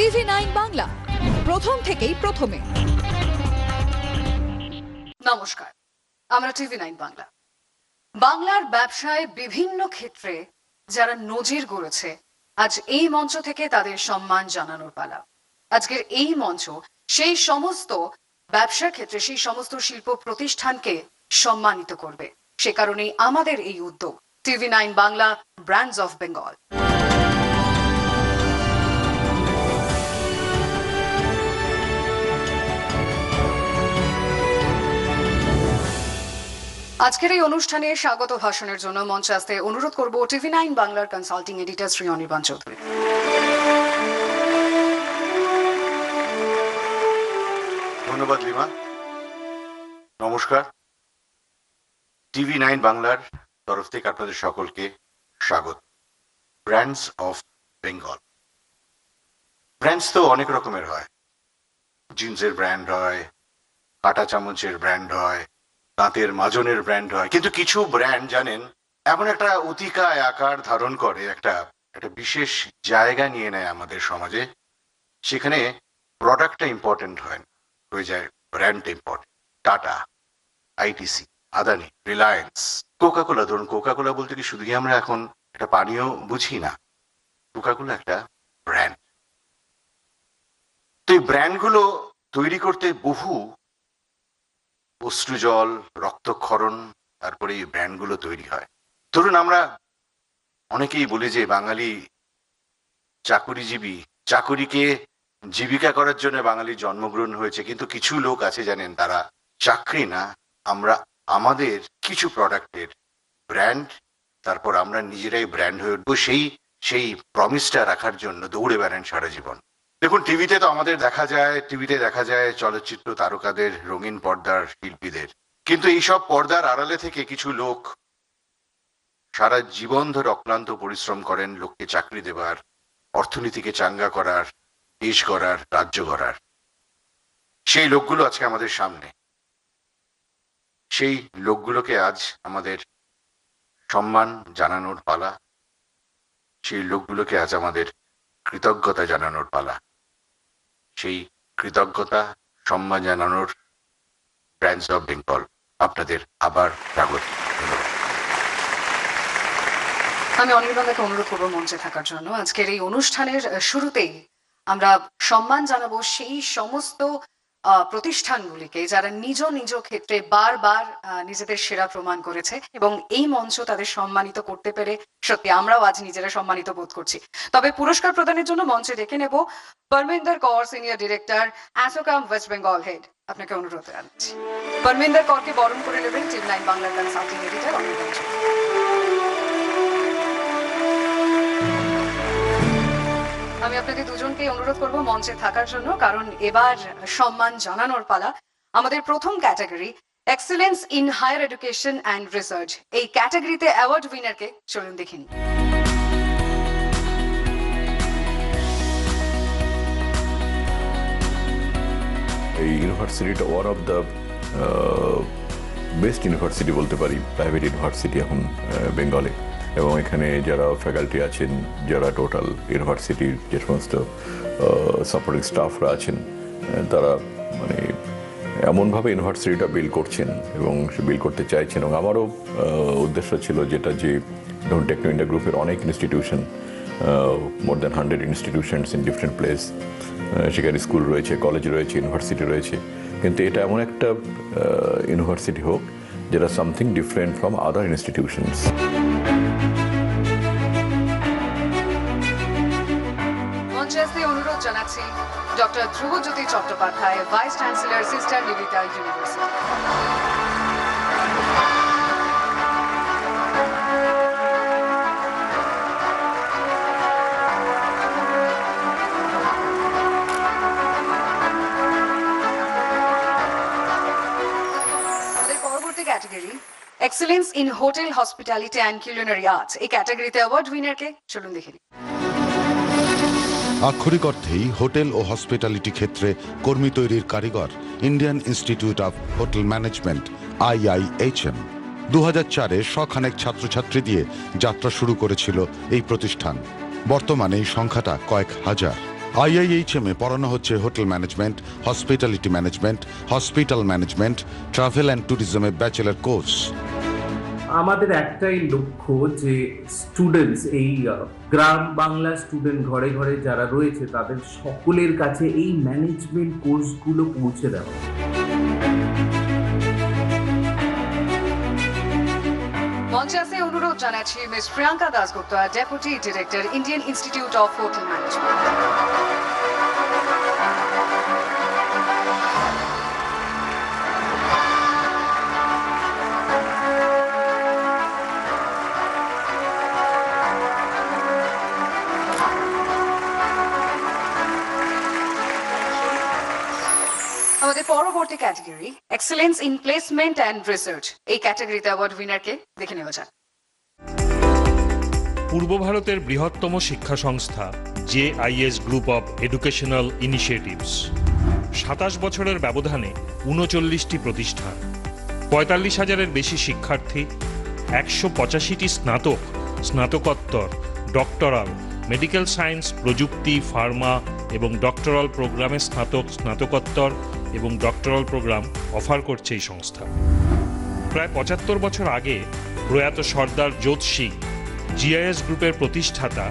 TV9 Bangla, প্রথম থেকেই প্রথমে। নমস্কার, আমরা TV9 বাংলা। বাংলার ব্যবসায় বিভিন্ন ক্ষেত্রে যারা নজির গড়েছে, আজ এই মঞ্চ থেকে তাদের সম্মান জানানোর পালা। আজকের এই মঞ্চ সেই সমস্ত ব্যবসার ক্ষেত্রে সেই সমস্ত শিল্প প্রতিষ্ঠানকে সম্মানিত করবে। সে কারণেই আমাদের এই উদ্যোগ TV9 Bangla brands of Bengal. আজকের এই অনুষ্ঠানে স্বাগত ভাষণের জন্য মঞ্চে আসতে অনুরোধ করব TV9 বাংলার কনসাল্টিং এডিটর শ্রী অনির্বাণ চৌধুরী। ধন্যবাদ লিমা। নমস্কার, TV9 বাংলার তরফ থেকে আপনাদের সকলকে স্বাগত। Brands of Bengal. ব্র্যান্ডস তো অনেক রকমের হয়। জিন্সের ব্র্যান্ড হয়, কাঁটা চামচের ব্র্যান্ড হয়, দাঁতের মাজনের ব্র্যান্ড হয়, কিন্তু কিছু ব্র্যান্ড জানেন এমন একটা অতিকায় আকার ধারণ করে, একটা বিশেষ জায়গা নিয়ে নেয় আমাদের সমাজে। সেখানে প্রোডাক্টটা ইম্পর্টেন্ট হয় না, হয়ে যায় brand important. Tata, ITC, Adani, Reliance, Coca Cola. ধরুন, কোকাকোলা বলতে কি শুধুই আমরা এখন একটা পানীয় বুঝি না, কোকাকোলা একটা ব্র্যান্ড। তো এই ব্র্যান্ডগুলো তৈরি করতে বহু অশ্রুজল, রক্তক্ষরণ, তারপরে এই ব্র্যান্ডগুলো তৈরি হয়। ধরুন, আমরা অনেকেই বলি যে বাঙালি চাকুরিজীবী, চাকুরিকে জীবিকা করার জন্য বাঙালি জন্মগ্রহণ হয়েছে, কিন্তু কিছু লোক আছে জানেন, তারা চাকরি না, আমরা আমাদের কিছু প্রোডাক্টের ব্র্যান্ড, তারপর আমরা নিজেরাই ব্র্যান্ড হয়ে উঠবো, সেই প্রমিসটা রাখার জন্য দৌড়ে বেড়ান সারা জীবন। দেখুন, টিভিতে তো আমাদের টিভিতে দেখা যায় চলচ্চিত্র তারকাদের, রঙিন পর্দার শিল্পীদের, কিন্তু এইসব পর্দার আড়ালে থেকে কিছু লোক সারা জীবন ধরে অক্লান্ত পরিশ্রম করেন লোককে চাকরি দেবার, অর্থনীতিকে চাঙ্গা করার, দেশ গড়ার, রাজ্য গড়ার। সেই লোকগুলো আজকে আমাদের সামনে। সেই লোকগুলোকে আজ আমাদের সম্মান জানানোর পালা, সেই লোকগুলোকে আজ আমাদের কৃতজ্ঞতা জানানোর পালা। সেই কৃতজ্ঞতা, সম্মান জানানোর ব্র্যান্ডস অফ বেঙ্গল আপনাদের আবার স্বাগত। আমি অনির্বাণকে অনুরোধ করবো মঞ্চে থাকার জন্য। আজকের এই অনুষ্ঠানের শুরুতেই আমরা সম্মান জানাবো সেই সমস্ত প্রতিষ্ঠানগুলিকে যারা নিজ নিজ ক্ষেত্রে বারবার নিজেদের সেরা প্রমাণ করেছে, এবং এই মঞ্চ তাদের সম্মানিত করতে পেরে সত্যি আমরাও আজ নিজেরা সম্মানিত বোধ করছি। তবে পুরস্কার প্রদানের জন্য মঞ্চে ডেকে নেব Parminder Kaur, senior director, ASSOCHAM West Bengal head. আপনাকে অনুরোধ জানাচ্ছি পরমিন্দর করকে বরণ করে নেবেন TV9 বাংলার কনসাল্টিং এডিটর অনির্বাণ চৌধুরী। আমি আপনাদের দুজনকে অনুরোধ করব মঞ্চে থাকার জন্য, কারণ এবার সম্মান জানানোর পালা। আমাদের প্রথম category excellence in higher education and research, এই ক্যাটাগরিতে অ্যাওয়ার্ড উইনারকে চলুন দেখিনি। এই ইউনিভার্সিটিটা one of the best university বলতে পারি, প্রাইভেট ইউনিভার্সিটি এখন বেঙ্গলে। এবং এখানে যারা ফ্যাকাল্টি আছেন, যারা টোটাল ইউনিভার্সিটির যে সমস্ত সাপোর্টিং স্টাফরা আছেন, তারা মানে এমনভাবে ইউনিভার্সিটিটা বিল্ড করছেন এবং বিল্ড করতে চাইছেন। এবং আমারও উদ্দেশ্য ছিল যেটা, যে ধরুন টেকনো ইন্ডিয়া গ্রুপের অনেক institution, more than 100 institutions in different place, সেখানে স্কুল রয়েছে, কলেজ রয়েছে, ইউনিভার্সিটি রয়েছে, কিন্তু এটা এমন একটা ইউনিভার্সিটি হোক যেটা something different from other institutions. অনুরোধ জানাচ্ছি doctor Dhrubajyoti Chattopadhyay, vice chancellor, Sister Nivedita University. আমাদের পরবর্তী category excellence in hotel, hospitality and culinary arts, এই ক্যাটাগরিতে অ্যাওয়ার্ড উইনারকে চলুন দেখে নিই। আক্ষরিক অর্থেই হোটেল ও হসপিটালিটি ক্ষেত্রে কর্মী তৈরির কারিগর Indian institute of hotel management, IIHM। 2004-এ শখানেক ছাত্রছাত্রী দিয়ে যাত্রা শুরু করেছিল এই প্রতিষ্ঠান। বর্তমানে এই সংখ্যাটা কয়েক হাজার। IIHM এ পড়ানো হচ্ছে hotel management, hospitality management, hospital management, travel and ট্যুরিজমে ব্যাচেলর কোর্স। আমাদের একটাই লক্ষ্য যে স্টুডেন্টস, এই গ্রাম বাংলা স্টুডেন্ট ঘরে ঘরে যারা রয়েছে তাদের সকলের কাছে এই ম্যানেজমেন্ট কোর্সগুলো পৌঁছে দেওয়া। মঞ্চে আসতে অনুরোধ জানাচ্ছি miss Priyanka Dasgupta, deputy director, Indian institute of hotel management. আমাদের পরবর্তী category excellence in placement and research, এই ক্যাটাগরিতে অ্যাওয়ার্ড উইনারকে দেখে নেওয়া যাক। পূর্ব ভারতের বৃহত্তম শিক্ষা সংস্থা JIS group of educational initiatives, 27 বছরের ব্যবধানে 39টি প্রতিষ্ঠান, 45,000-এর বেশি শিক্ষার্থী, 185টি স্নাতক, স্নাতকোত্তর, ডক্টরাল, মেডিকেল সায়েন্স, প্রযুক্তি, ফার্মা এবং ডক্টরাল প্রোগ্রামে স্নাতক, স্নাতকোত্তর এবং ডক্টরাল প্রোগ্রাম অফার করছে এই সংস্থা। প্রায় 75 বছর আগে প্রয়াত সর্দার জোত সিং, GIS গ্রুপের প্রতিষ্ঠাতা,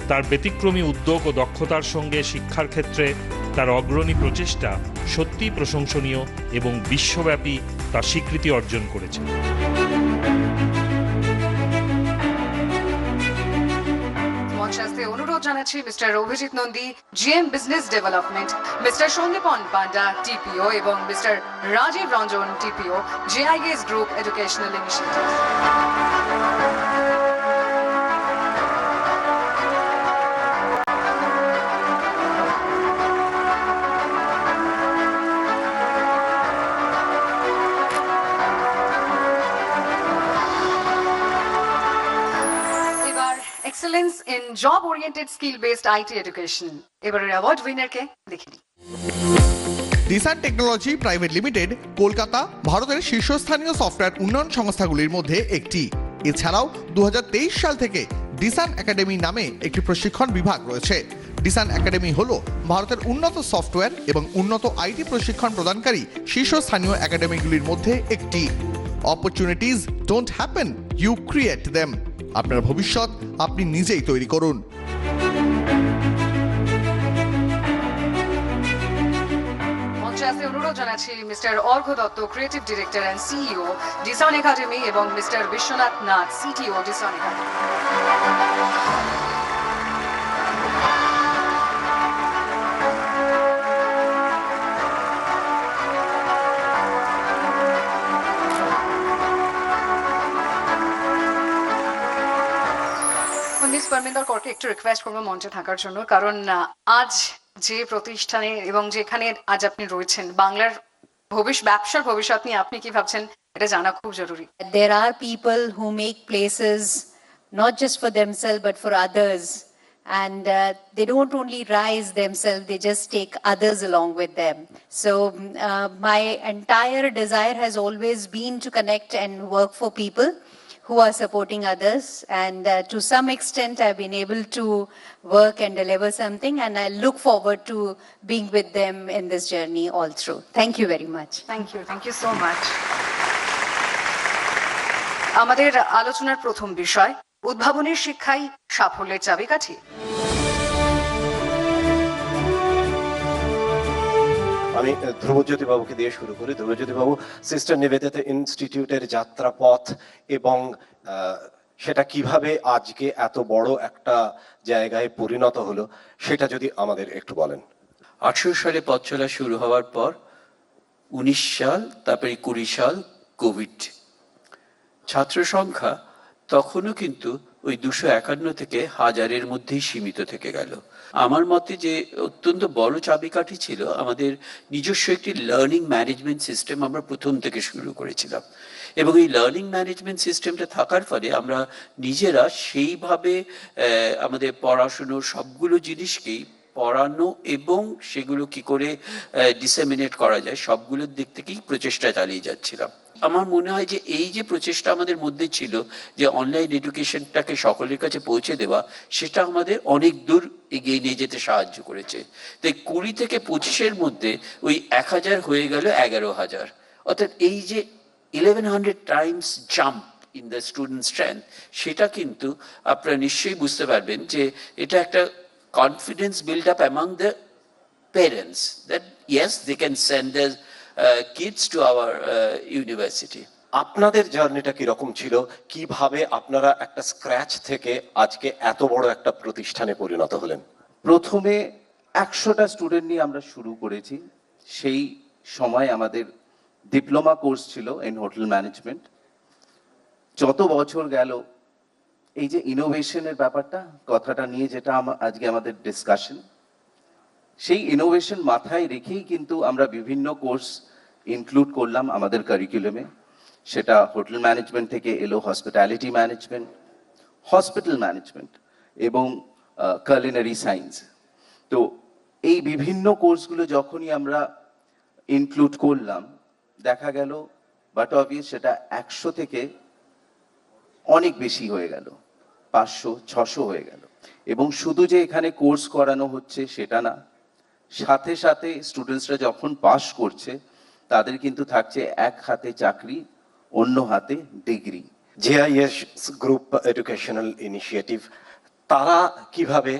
তার ব্যতিক্রমী উদ্যোগ ও দক্ষতার সঙ্গে শিক্ষার ক্ষেত্রে তার অগ্রণী প্রচেষ্টা সত্যিই প্রশংসনীয় এবং বিশ্বব্যাপী তার স্বীকৃতি অর্জন করেছে। মঞ্চে অনুরোধ জানাচ্ছি mister Abhijit Nandi, GM business development, mister Sandipan Panda, TPO, এবং mister Rajib Ranjan, TPO, JIS group educational initiative. Excellence in job oriented skill based IT education, এবারের অ্যাওয়ার্ড উইনারকে দেখে নিই। Disan technology private limited Kolkata ভারতের শীর্ষস্থানীয় সফটওয়্যার উন্নয়ন সংস্থাগুলির মধ্যে একটি। এছাড়াও 2023 সাল থেকে ডিসান একাডেমি নামে একটি প্রশিক্ষণ বিভাগ রয়েছে। ডিসান একাডেমি হলো ভারতের উন্নত সফটওয়্যার এবং উন্নত IT প্রশিক্ষণ প্রদানকারী শীর্ষস্থানীয় একাডেমিগুলির মধ্যে একটি। Opportunities don't happen, you create them. আপনার ভবিষ্যৎ আপনি নিজেই তৈরি করুন। মঞ্চে আসতে অনুরোধ জানাচ্ছি mister Argha Dutta, creative director and CEO, Disan academy, এবং mister Biswanath Nath, CTO, Disan academy. Miss Parminder করকে একটু রিকোয়েস্ট করবো মঞ্চে থাকার জন্য, কারণ আজ যে প্রতিষ্ঠানে এবং যেখানে আজ আপনি রয়েছেন, বাংলার ব্যবসার ভবিষ্যৎ নিয়ে আপনি কি ভাবছেন এটা জানা খুব জরুরি। There are people who make places not just for themselves but for others, and they don't only rise themselves, they just take others along with them. So my entire desire has always been to connect and work for people who are supporting others, and to some extent I've been able to work and deliver something, and I look forward to being with them in this journey all through. Thank you very much. Thank you so much. আমাদের আলোচনার প্রথম বিষয় উদ্ভাবনের শিক্ষাই সাফল্যের চাবিকাঠি। আমি ধ্রুবজ্যোতি বাবুকে দিয়ে শুরু করি। ধ্রুবজ্যোতি বাবু, সিস্টার নিবেদিতা ইনস্টিটিউটের যাত্রাপথ এবং সেটা কিভাবে আজকে এত বড় একটা জায়গায় পরিণত হলো সেটা যদি আমাদের একটু বলেন। 18 সালে পথ চলা শুরু হওয়ার পর 19 সাল, তারপরে 20 সাল কোভিড, ছাত্র সংখ্যা তখনও কিন্তু ওই 251 থেকে 1000-এর মধ্যেই সীমিত থেকে গেল। আমার মতে যে অত্যন্ত বড় চাবিকাঠি ছিল আমাদের নিজস্ব একটি লার্নিং ম্যানেজমেন্ট সিস্টেম আমরা প্রথম থেকে শুরু করেছিলাম, এবং এই লার্নিং ম্যানেজমেন্ট সিস্টেমটা থাকার ফলে আমরা নিজেরা সেইভাবে আমাদের পড়াশুনোর সবগুলো জিনিসকেই পড়ানো এবং সেগুলো কি করে ডিসেমিনেট করা যায় সবগুলোর দিক থেকেই প্রচেষ্টা চালিয়ে যাচ্ছিলাম। আমার মনে হয় যে এই যে প্রচেষ্টা আমাদের মধ্যে ছিল যে অনলাইন এডুকেশনটাকে সকলের কাছে পৌঁছে দেওয়া, সেটা আমাদের অনেক দূর এগিয়ে নিয়ে যেতে সাহায্য করেছে। তাই 20 থেকে 25-এর মধ্যে ওই 1000 হয়ে গেল 11,000, অর্থাৎ এই যে 1100 Times jump in the student strength, সেটা কিন্তু আপনারা নিশ্চয়ই বুঝতে পারবেন যে এটা একটা confidence build up among the parents that yes, they can send their kids to our university. আপনাদের জার্নিটা কিরকম ছিল? কিভাবে আপনারা একটা স্ক্র্যাচ থেকে আজকে এত বড় একটা প্রতিষ্ঠানে পরিণত হলেন? প্রথমে 100টা স্টুডেন্ট নিয়ে আমরা শুরু করেছি। সেই সময় আমাদের ডিপ্লোমা কোর্স ছিল ইন হোটেল ম্যানেজমেন্ট। যত বছর গেল এই যে ইনোভেশনের ব্যাপারটা, কথাটা নিয়ে যেটা আজকে আমাদের ডিসকাশন, সেই ইনোভেশন মাথায় রেখেই কিন্তু আমরা বিভিন্ন কোর্স ইনক্লুড করলাম আমাদের কারিকুলামে। সেটা হোটেল ম্যানেজমেন্ট থেকে এলো হসপিটালিটি ম্যানেজমেন্ট, হসপিটাল ম্যানেজমেন্ট এবং কুলিনারি সায়েন্স। তো এই বিভিন্ন কোর্সগুলো যখনই আমরা ইনক্লুড করলাম, দেখা গেল বাট অবভিয়াস সেটা 100 থেকে অনেক বেশি হয়ে গেল, 500-600 হয়ে গেল। এবং শুধু যে এখানে কোর্স করানো হচ্ছে সেটা না, সাথে সাথে স্টুডেন্টসরা যখন পাস করছে তাদের কিন্তু থাকছে এক হাতে চাকরি, অন্য হাতে degree. JIS group educational initiative, তারা কিভাবে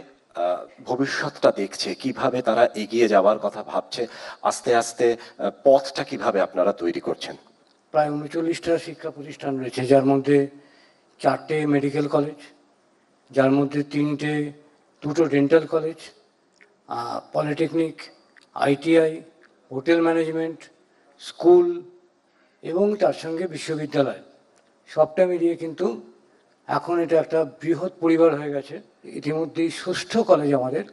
ভবিষ্যৎটা দেখছে, কিভাবে তারা এগিয়ে যাওয়ার কথা ভাবছে, আস্তে আস্তে পথটা কিভাবে আপনারা তৈরি করছেন? প্রায় 39টা শিক্ষা প্রতিষ্ঠান রয়েছে, যার মধ্যে 4টে মেডিকেল কলেজ, যার মধ্যে 2টো dental college, polytechnic, ITI, hotel management, school এবং তার সঙ্গে বিশ্ববিদ্যালয়, সবটা মিলিয়ে কিন্তু এখন এটা একটা বৃহৎ পরিবার হয়ে গেছে। ইতিমধ্যেই 6ষ্ঠ কলেজ আমাদের,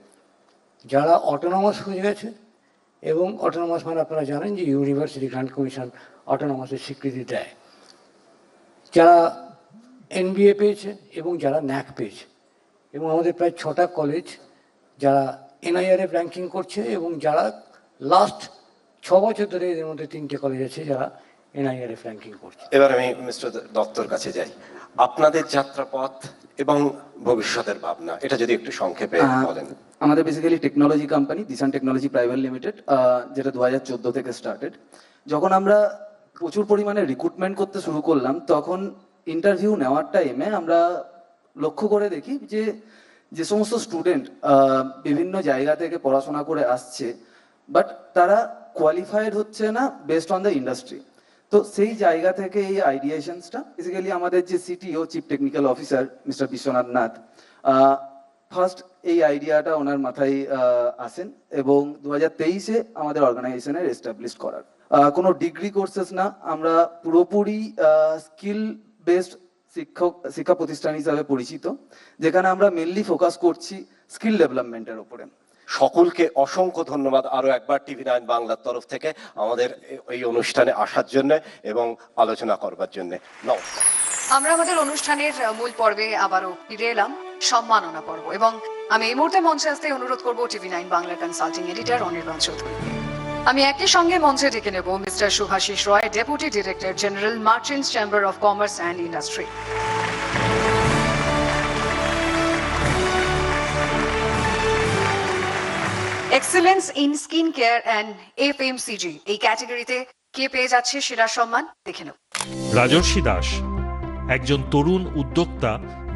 যারা অটোনমাস হয়ে গেছে। এবং অটোনমাস মানে আপনারা জানেন যে ইউনিভার্সিটি গ্রান্ট কমিশন অটোনমাসের স্বীকৃতি দেয়। যারা এনবিএ পেয়েছে এবং যারা ন্যাক পেয়েছে। এবং আমাদের প্রায় 6টা কলেজ যারা এনআইআরএফ র্যাঙ্কিং করছে, এবং যারা লাস্ট 6 বছর ধরে এদের মধ্যে 3টে কলেজ আছে যারা এনআইআরএফ র্যাঙ্কিং করছে। এবার আমি মিস্টার দত্তর কাছে যাই। আপনাদের যাত্রাপথ এবং ভবিষ্যতের ভাবনা, এটা যদি একটু সংক্ষেপে বলেন। আমাদের basically technology company Dishan technology private limited, যেটা 2014 থেকে স্টার্টেড। যখন আমরা প্রচুর পরিমাণে রিক্রুটমেন্ট করতে শুরু করলাম, তখন ইন্টারভিউ নেওয়ার টাইমে আমরা লক্ষ্য করে দেখি যে সমস্ত স্টুডেন্ট বিভিন্ন জায়গা থেকে পড়াশোনা করে আসছে, বাট তারা কোয়ালিফাইড হচ্ছে না বেসড অন দ্য ইন্ডাস্ট্রি। তো সেই জায়গা থেকে এই আইডিয়েশনসটা বেসিক্যালি আমাদের যে CTO, chief technical officer mister Biswanath Nath, first এই আইডিয়াটা ওনার মাথায় আসেন এবং 2023-এ আমাদের অর্গানাইজেশনের এস্টাবলিশ করার। কোনো ডিগ্রি কোর্সেস না, আমরা পুরোপুরি স্কিল বেসড শিক্ষা প্রতিষ্ঠান হিসাবে পরিচিত, যেখানে আমরা মেনলি ফোকাস করছি স্কিল ডেভেলপমেন্টের উপরে। সকলকে অসংখ্য ধন্যবাদ আরো একবার TV9 বাংলার তরফ থেকে আমাদের এই অনুষ্ঠানে আসার জন্য এবং আলোচনা করবার জন্য। নমস্কার। আমরা আমাদের অনুষ্ঠানের মূল পর্বে আবারও ফিরে এলাম, সম্মাননা পর্ব। এবং আমি এই মুহূর্তে মঞ্চে আসতে অনুরোধ করব TV9 বাংলার কনসাল্টিং এডিটর অনির্বাণ চৌধুরী। আমি একই সঙ্গে মঞ্চে ডেকে নেব mister Subhashis Roy, deputy director general, merchants chamber of commerce and industry. Excellence in skin care and FMCG, এই ক্যাটাগরিতে কে পেয়ে যাচ্ছে সেরা সম্মান, দেখে নেব। রাজর্ষি দাস একজন তরুণ উদ্যোক্তা,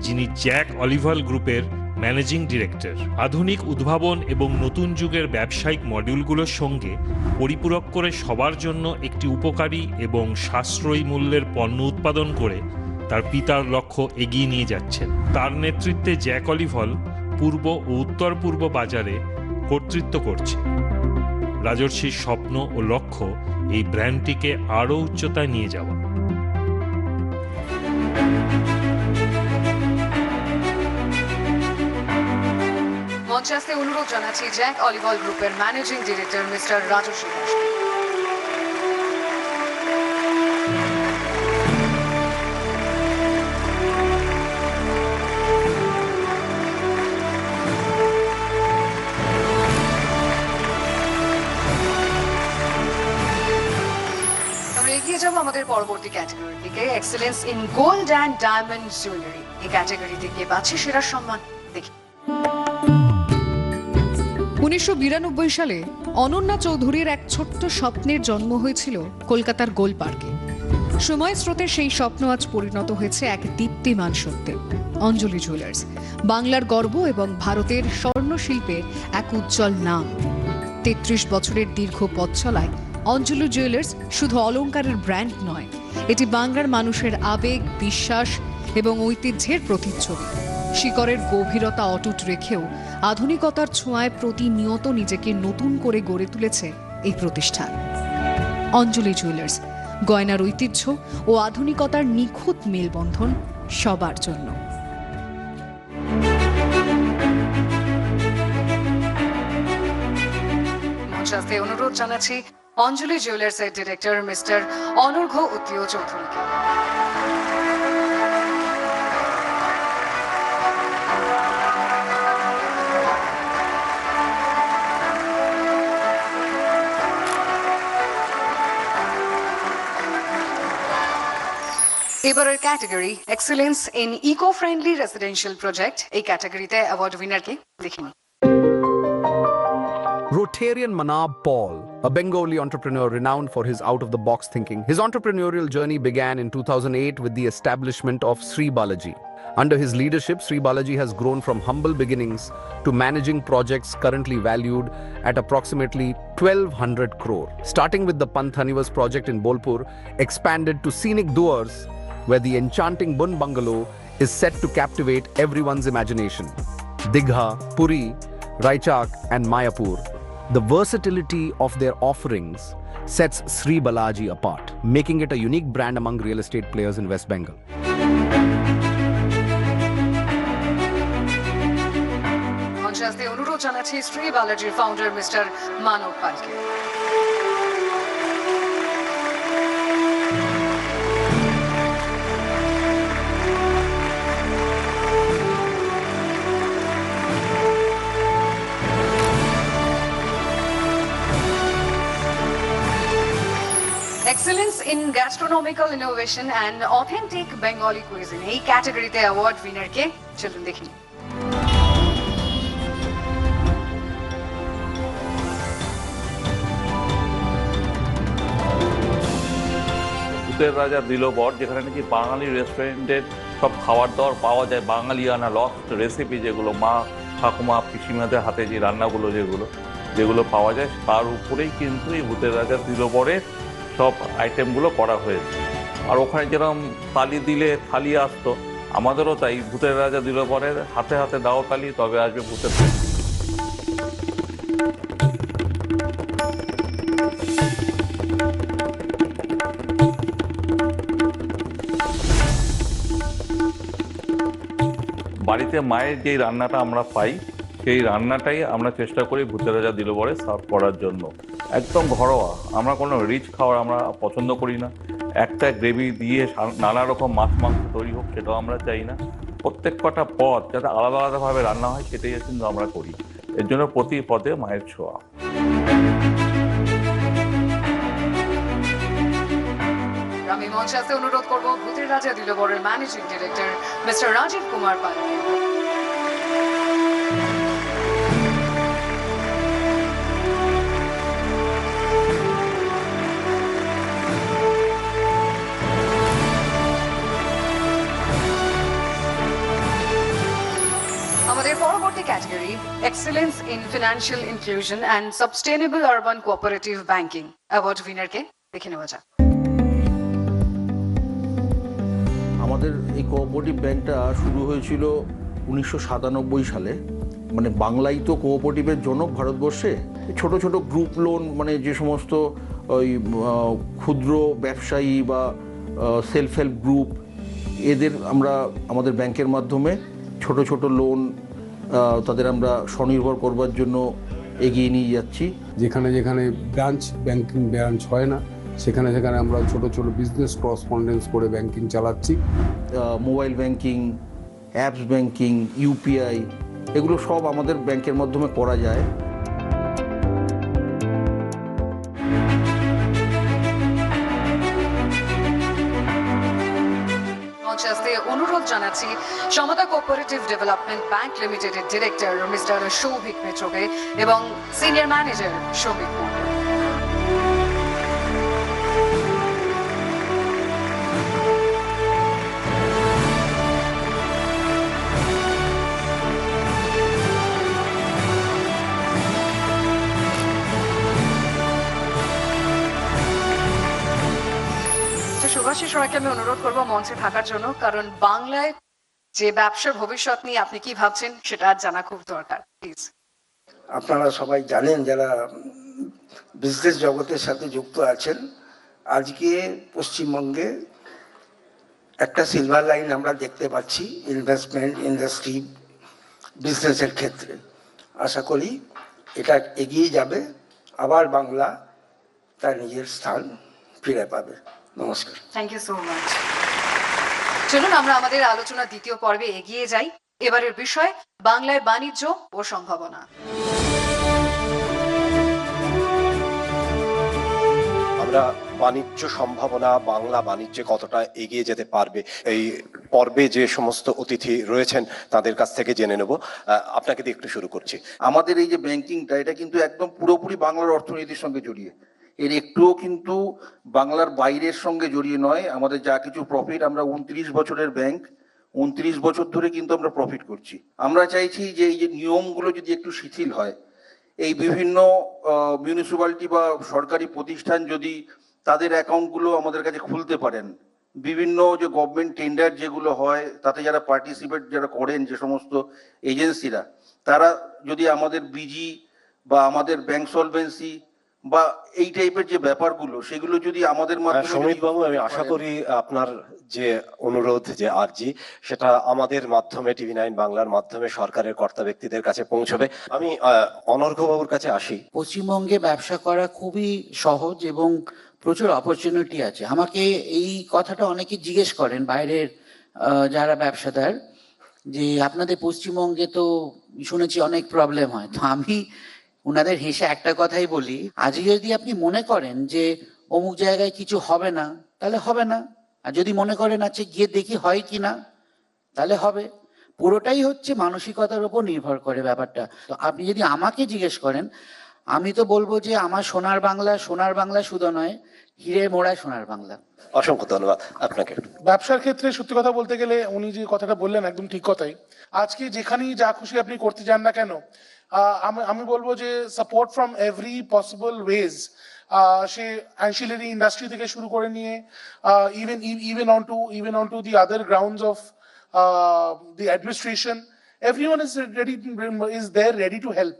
যিনি জ্যাক অলিভার গ্রুপের ম্যানেজিং ডিরেক্টর। আধুনিক উদ্ভাবন এবং নতুন যুগের ব্যবসায়িক মডিউলগুলোর সঙ্গে পরিপূরক করে সবার জন্য একটি উপকারী এবং সাশ্রয়ী মূল্যের পণ্য উৎপাদন করে তার পিতার লক্ষ্য এগিয়ে নিয়ে যাচ্ছেন। তার নেতৃত্বে জ্যাক অলিভার পূর্ব ও উত্তর পূর্ব বাজারে কর্তৃত্ব করছে। রাজর্ষির স্বপ্ন ও লক্ষ্য এই ব্র্যান্ডটিকে আরও উচ্চতায় নিয়ে যাওয়া। মঞ্চে আসতে অনুরোধ জানাচ্ছি জ্যাক অলিভার গ্রুপের ম্যানেজিং ডিরেক্টর মিস্টার রাজর্ষি দাস। এগিয়ে যাবো আমাদের পরবর্তী ক্যাটাগরির দিকে, excellence in gold and diamond jewellery. এই ক্যাটাগরিতে কে পাচ্ছে সেরা সম্মান দেখি। 1992 সালে অনন্যা চৌধুরীর এক ছোট্ট স্বপ্নের জন্ম হয়েছিল কলকাতার গোল পার্কে। সময় স্রোতে সেই স্বপ্ন আজ পরিণত হয়েছে এক দীপ্তিমান সত্যে। অঞ্জলি জুয়েলার্স বাংলার গর্ব এবং ভারতের স্বর্ণ শিল্পে এক উজ্জ্বল নাম। 33 বছরের দীর্ঘ পথ চলায় অঞ্জলি জুয়েলার্স শুধু অলংকারের ব্র্যান্ড নয়, এটি বাংলার মানুষের আবেগ, বিশ্বাস এবং ঐতিহ্যের প্রতিচ্ছবি। শিকড়ের গভীরতা অটুট রেখেও আধুনিকতার ছোঁয়ায় প্রতিনিয়ত নিজেকে নতুন করে গড়ে তুলেছে এই প্রতিষ্ঠান। অঞ্জলি জুয়েলার্স, গয়নার ঐতিহ্য ও আধুনিকতার নিখুঁত মেলবন্ধন সবার জন্য। মঞ্চাসে অনুরোধ জানাচ্ছি অঞ্জলি জুয়েলার্সের ডিরেক্টর মিস্টার অনর্ঘ্য উত্তীয় চৌধুরীকে। এবারের category excellence in eco friendly residential project. এই ক্যাটাগরিতে অ্যাওয়ার্ড উইনারকে দেখিনি। Rotarian Manab Paul, a Bengali entrepreneur renowned for his out-of-the-box thinking. His entrepreneurial journey began in 2008 with the establishment of Sri Balaji. Under his leadership, Sri Balaji has grown from humble beginnings to managing projects currently valued at approximately 1,200 crore. Starting with the Panthanivas project in Bolpur, expanded to scenic Duars, where the enchanting Bun Bungalow is set to captivate everyone's imagination. Digha, Puri, Raichak and Mayapur. The versatility of their offerings sets Sri Balaji apart, making it a unique brand among real estate players in West Bengal. মঞ্চাসে অনুরোধ জানাচ্ছি শ্রী বালাজির founder mister Manab পালকে। Excellence in gastronomical innovation and authentic Bengali cuisine. এই ক্যাটাগরিতে award উইনারকে চলুন দেখি। ভূতের রাজা দিল বর, যেখানে নাকি বাঙালি রেস্টুরেন্টের সব খাবার দাবার পাওয়া যায়, বাঙালিয়ানা লস্ট রেসিপি যেগুলো মা ঠাকুমা পিসিমাদের হাতে যে রান্নাগুলো যেগুলো পাওয়া যায়, তার উপরেই কিন্তু এই ভূতের রাজা দিল বরের সব আইটেমগুলো করা হয়েছে। আর ওখানে যেরকম তালি দিলে থালি আসতো, আমাদেরও তাই ভূতের রাজা দিল বরের হাতে হাতে দাও তালি, তবে আসবে ভূতের থালি। বাড়িতে মায়ের যেই রান্নাটা আমরা পাই, সেই রান্নাটাই আমরা চেষ্টা করি ভূতের রাজা দিল বরে সার্ভ করার জন্য। একদম ঘরোয়া, আমরা কোনো রিচ খাবার আমরা পছন্দ করি না। একটা গ্রেভি দিয়ে নানা রকম মাছ মাংস তৈরি হোক, সেটাও আমরা চাই না। প্রত্যেক কটা পদ যাতে আলাদা আলাদাভাবে রান্না হয়, সেটাই কিন্তু আমরা করি। এর জন্য প্রতি পদে মায়ের ছোঁয়া। আমি মঞ্চাসে অনুরোধ করব ভূতের রাজা দিল বরের managing director mister Rajib Kumar Pal. আমাদের পরবর্তী category excellence in financial inclusion and sustainable urban cooperative banking. Award উইনারকে দেখে নেওয়া যাক। আমাদের এই কোঅপারেটিভ ব্যাংকটা শুরু হয়েছিল 1997 সালে। মানে বাংলায় তো কোঅপারেটিভের জনক ভারতবর্ষে। ছোট ছোট গ্রুপ লোন, মানে যে সমস্ত ওই ক্ষুদ্র ব্যবসায়ী বা সেলফ হেল্প গ্রুপ, এদের আমরা আমাদের ব্যাংকের মাধ্যমে ছোট ছোট লোন তাদের আমরা স্বনির্ভর করবার জন্য এগিয়ে নিয়ে যাচ্ছি। যেখানে যেখানে ব্যাংকিং ব্রাঞ্চ হয় না, সেখানে সেখানে আমরা ছোট ছোট বিজনেস করসপন্ডেন্স করে ব্যাংকিং চালাচ্ছি। Mobile banking, apps banking, UPI, এগুলো সব আমাদের ব্যাংকের মাধ্যমে করা যায়। অনুরোধ জানাচ্ছি সমতা কোঅপারেটিভ ডেভেলপমেন্ট ব্যাংক লিমিটেডের ডিরেক্টর মিস্টার সৌভিক মিত্রকে এবং সিনিয়র ম্যানেজার সৌভিক মন্ডল। সুভাষিস রয়কে আমি অনুরোধ করবো মঞ্চে থাকার জন্য, কারণ বাংলায় যে ব্যবসার ভবিষ্যৎ নিয়ে আপনি কি ভাবছেন সেটা আজ জানা খুব দরকার। প্লিজ। আপনারা সবাই জানেন যারা বিজনেস জগতের সাথে যুক্ত আছেন, আজকে পশ্চিমবঙ্গে একটা সিলভার লাইন আমরা দেখতে পাচ্ছি ইনভেস্টমেন্ট, ইন্ডাস্ট্রি, বিজনেসের ক্ষেত্রে। আশা করি এটা এগিয়ে যাবে, আবার বাংলা তার নিজের স্থান ফিরে পাবে। নমস্কার। Thank you so much. চলুন আমরা আমাদের আলোচনার দ্বিতীয় পর্বে এগিয়ে যাই। এবারের বিষয় বাংলায় বাণিজ্য ও সম্ভাবনা। আমরা বাণিজ্য সম্ভাবনা, বাংলা বাণিজ্যে কতটা এগিয়ে যেতে পারবে, এই পর্বে যে সমস্ত অতিথি রয়েছেন তাদের কাছ থেকে জেনে নেব। আপনাকে দিয়ে একটু শুরু করছি। আমাদের এই যে ব্যাংকিংটা, এটা কিন্তু একদম পুরোপুরি বাংলার অর্থনীতির সঙ্গে জড়িয়ে, এর একটুও কিন্তু বাংলার বাইরের সঙ্গে জড়িয়ে নয়। আমাদের যা কিছু প্রফিট, আমরা 29 বছরের ব্যাংক, 29 বছর ধরে কিন্তু আমরা প্রফিট করছি। আমরা চাইছি যে এই যে নিয়মগুলো যদি একটু শিথিল হয়, এই বিভিন্ন মিউনিসিপ্যালিটি বা সরকারি প্রতিষ্ঠান যদি তাদের অ্যাকাউন্টগুলো আমাদের কাছে খুলতে পারেন, বিভিন্ন যে গভর্নমেন্ট টেন্ডার যেগুলো হয় তাতে যারা পার্টিসিপেট যারা করেন, যে সমস্ত এজেন্সিরা, তারা যদি আমাদের বিজি বা আমাদের ব্যাংক সলভেন্সি বা এই টাইপের যে ব্যাপারগুলো, সেগুলো যদি আমাদের মাধ্যমে। সমীর বাবু, আমি আশা করি আপনার যে অনুরোধ, যে আর্জি, সেটা আমাদের মাধ্যমে, TV9 বাংলার মাধ্যমে সরকারের কর্তা ব্যক্তিদের কাছে পৌঁছবে। আমি অনর্ঘ্য বাবুর কাছে আসি। পশ্চিমবঙ্গে ব্যবসা করা খুবই সহজ এবং প্রচুর অপরচুনিটি আছে। আমাকে এই কথাটা অনেকে জিজ্ঞেস করেন বাইরের যারা ব্যবসাদার, যে আপনাদের পশ্চিমবঙ্গে তো শুনেছি অনেক প্রবলেম হয়। তো আমি ওনাদের হেসে একটা কথাই বলি, আজকে যদি আপনি মনে করেন যে অমুক জায়গায় কিছু হবে না, তাহলে হবে না। আর যদি মনে করেন আচ্ছা গিয়ে দেখি হয় কি না, তাহলে হবে। পুরোটাই হচ্ছে মানসিকতার উপর নির্ভর করে ব্যাপারটা। তো আপনি যদি আমাকে জিজ্ঞেস করেন, আমি তো বলবো যে আমার সোনার বাংলা শুধু নয়, হিরে মোড়া সোনার বাংলা। অসংখ্য ধন্যবাদ আপনাকে। ব্যবসার ক্ষেত্রে সত্যি কথা বলতে গেলে উনি যে কথাটা বললেন একদম ঠিক কথাই। আজকে যেখানেই যা খুশি আপনি করতে যান না কেন, আমি বলবো যে support from every possible ways, say ancillary industry থেকে শুরু করে নিয়ে even onto the other grounds of the administration, everyone is there ready to help,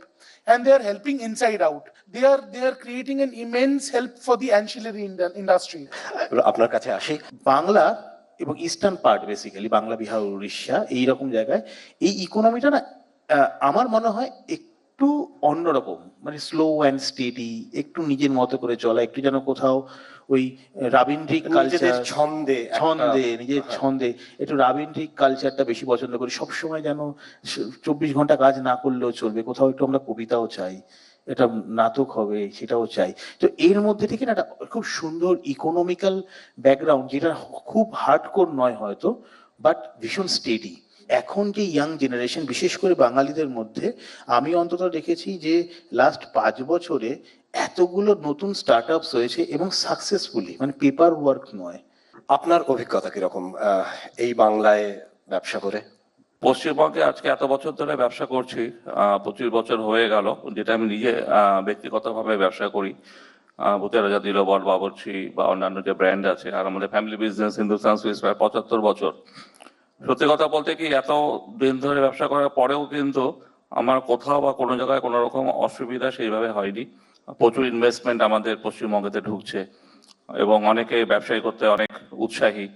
and they are helping inside out. They are creating an immense help for the ancillary industry. আপনার কাছে আসি। বাংলা এবং eastern part, basically Bangla, Bihar, Orissa, এইরকম জায়গায় এই ইকোনমিটা না আমার মনে হয় একটু অন্যরকম, মানে স্লো অ্যান্ড স্টেডি, একটু নিজের মতো করে চলা, একটু যেন কোথাও ওই রাবীন্দ্রিক কালচার, ছন্দে নিজের ছন্দে একটু রাবীন্দ্রিক কালচারটা বেশি পছন্দ করি। সবসময় যেন 24 ঘন্টা কাজ না করলেও চলবে, কোথাও একটু আমরা কবিতাও চাই, এটা নাটক হবে সেটাও চাই। তো এর মধ্যে থেকে না একটা খুব সুন্দর ইকোনমিক্যাল ব্যাকগ্রাউন্ড, যেটা খুব হার্ডকোর নয় হয়তো, বাট ভীষণ স্টেডি। এখন যে ইয়াং জেনারেশন, বিশেষ করে বাঙালিদের মধ্যে আমি অন্তত দেখেছি যে লাস্ট 5 বছরে এতগুলো নতুন স্টার্ট আপস হয়েছে এবং সাকসেসফুলি, মানে পেপার ওয়ার্ক নয়। আপনার অভিজ্ঞতা কিরকম এই বাংলায় ব্যবসা করে? পশ্চিমবঙ্গে আজকে এত বছর ধরে ব্যবসা করছি, 25 বছর হয়ে গেল, যেটা আমি নিজে ব্যক্তিগতভাবে ব্যবসা করি। ভূতের রাজা, দিলবর, বাবুর্চি বা অন্যান্য যে ব্র্যান্ড আছে, আর আমাদের ফ্যামিলি বিজনেস হিন্দুস্তান সুইস প্রায় 75 বছর। সত্যি কথা বলতে কি, এত দিন ধরে ব্যবসা করার পরেও কিন্তু আমার কোথাও বা কোনো জায়গায় কোনো রকম অসুবিধা সেইভাবে হয়নি। প্রচুর ইনভেস্টমেন্ট আমাদের পশ্চিমবঙ্গেতে ঢুকছে এবং অনেকে ব্যবসায়ী করতে অনেক উৎসাহী।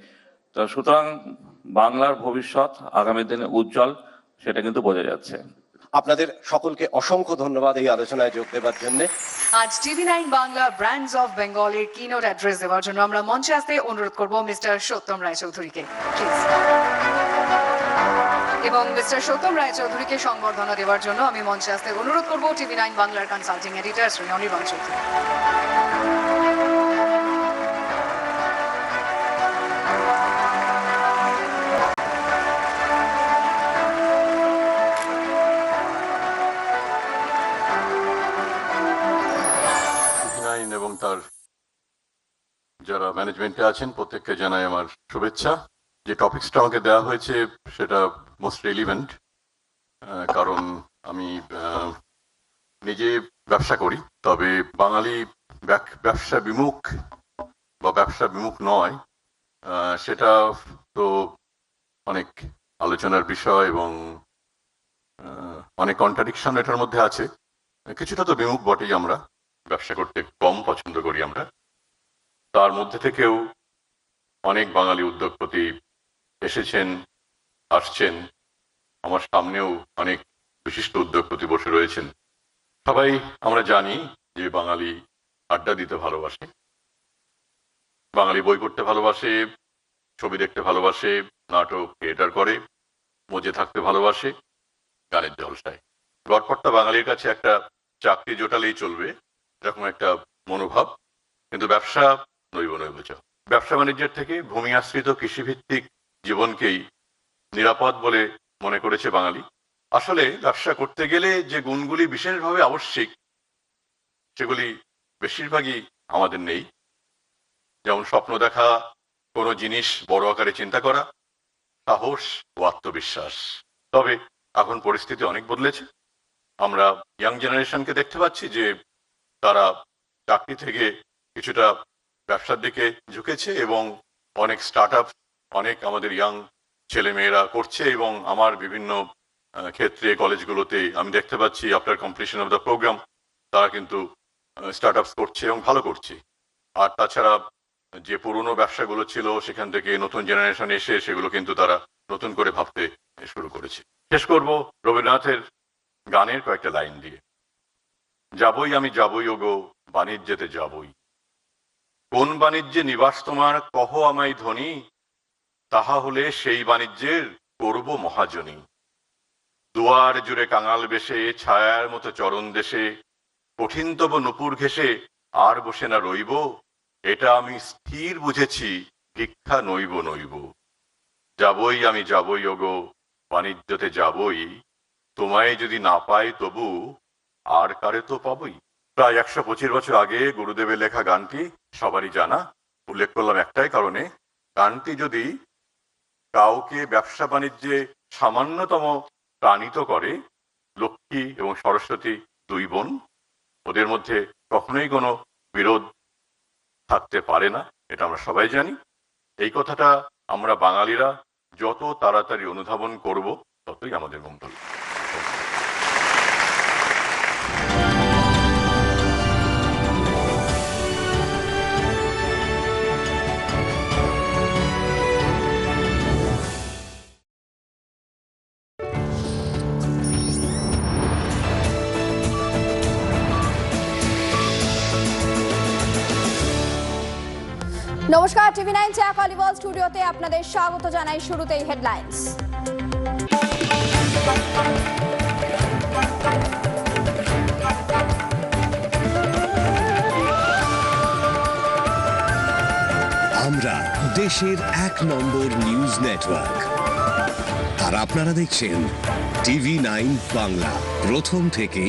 তো সুতরাং বাংলার ভবিষ্যৎ আগামী দিনে উজ্জ্বল, সেটা কিন্তু বোঝা যাচ্ছে। আপনাদের সকলকে অসংখ্য ধন্যবাদ এই আলোচনায় যোগ দেওয়ার জন্য। আজ TV9 বাংলা ব্র্যান্ডস অফ বেঙ্গলের কিনোট অ্যাড্রেস দেওয়ার জন্য আমরা মঞ্চে আসতে অনুরোধ করব মিস্টার সত্যম রায়চৌধুরীকে, প্লিজ। এবং মিস্টার সত্যম রায়চৌধুরীকে সংবর্ধনা দেওয়ার জন্য আমি মঞ্চে আসতে অনুরোধ করব TV9 বাংলার কনসাল্টিং এডিটর শ্রী অনির্বাণ চৌধুরী। তার যারা ম্যানেজমেন্টে আছেন প্রত্যেককে জানাই আমার শুভেচ্ছা। যে টপিকসটা আমাকে দেওয়া হয়েছে সেটা মোস্ট রেলিভেন্ট, কারণ আমি নিজে ব্যবসা করি, তবে বাঙালি ব্যবসা বিমুখ বা ব্যবসা বিমুখ নয় সেটা তো অনেক আলোচনার বিষয় এবং অনেক কন্ট্রাডিকশন এটার মধ্যে আছে। কিছুটা তো বিমুখ বটেই, আমরা ব্যবসা করতে কম পছন্দ করি আমরা। তার মধ্যে থেকেও অনেক বাঙালি উদ্যোগপতি এসেছেন, আসছেন, আমার সামনেও অনেক বিশিষ্ট উদ্যোগপতি বসে রয়েছেন। সবাই আমরা জানি যে বাঙালি আড্ডা দিতে ভালোবাসে, বাঙালি বই পড়তে ভালোবাসে, ছবি দেখতে ভালোবাসে, নাটক থিয়েটার করে, মজে থাকতে ভালোবাসে, গানের জলসায়। গড়পড়তা বাঙালির কাছে একটা চাকরি জোটালেই চলবে এরকম একটা মনোভাব, কিন্তু ব্যবসা নৈব নৈবচ। ব্যবসা বাণিজ্যের থেকে ভূমি আশ্রিত কৃষিভিত্তিক জীবনকেই নিরাপদ বলে মনে করেছে বাঙালি। আসলে ব্যবসা করতে গেলে যে গুণগুলি বিশেষভাবে আবশ্যিক সেগুলি বেশিরভাগই আমাদের নেই। যেমন স্বপ্ন দেখা, কোনো জিনিস বড় আকারে চিন্তা করা, সাহস ও আত্মবিশ্বাস। তবে এখন পরিস্থিতি অনেক বদলেছে। আমরা ইয়াং জেনারেশনকে দেখতে পাচ্ছি যে তারা চাকরি থেকে কিছুটা ব্যবসার দিকে ঝুঁকেছে এবং অনেক স্টার্ট আপ অনেক আমাদের ইয়াং ছেলেমেয়েরা করছে, এবং আমার বিভিন্ন ক্ষেত্রে কলেজগুলোতে আমি দেখতে পাচ্ছি after completion of the program তারা কিন্তু স্টার্ট আপস করছে এবং ভালো করছে। আর তাছাড়া যে পুরনো ব্যবসাগুলো ছিল সেখান থেকে নতুন জেনারেশন এসে সেগুলো কিন্তু তারা নতুন করে ভাবতে শুরু করেছে। শেষ করব রবীন্দ্রনাথের গানের কয়েকটা লাইন দিয়ে। যাবই আমি যাবই ওগো বাণিজ্যেতে যাবই, কোন বাণিজ্যে নিবাস তোমার কহ আমায় ধনী, তাহা হলে সেই বাণিজ্যের করব মহাজনী। দুয়ার জুড়ে কাঙাল বেশে ছায়ার মতো চরণ দেশে, কঠিনতব নুপুর ঘেঁষে আর বসে না রইব, এটা আমি স্থির বুঝেছি ভিক্ষা নইব নইব। যাবই আমি যাবই ওগো বাণিজ্যতে যাবই, তোমায় যদি না পাই তবু আর কারে তো পাবই। প্রায় 125 বছর আগে গুরুদেবের লেখা গানটি সবারই জানা। উল্লেখ করলাম একটাই কারণে, গানটি যদি কাউকে ব্যবসা বাণিজ্যে সামান্যতম প্রাণিত করে, লক্ষ্মী এবং সরস্বতী দুই বোন, ওদের মধ্যে কখনোই কোনো বিরোধ থাকতে পারে না, এটা আমরা সবাই জানি। এই কথাটা আমরা বাঙালিরা যত তাড়াতাড়ি অনুধাবন করব ততই আমাদের মঙ্গল। নমস্কার, TV9 চা কলিবল স্টুডিওতে আপনাদের স্বাগত জানাই। শুরুতেই হেডলাইন্স। আমরা দেশের 1 নম্বর নিউজ নেটওয়ার্ক, আর আপনারা দেখছেন TV9 বাংলা, প্রথম থেকেই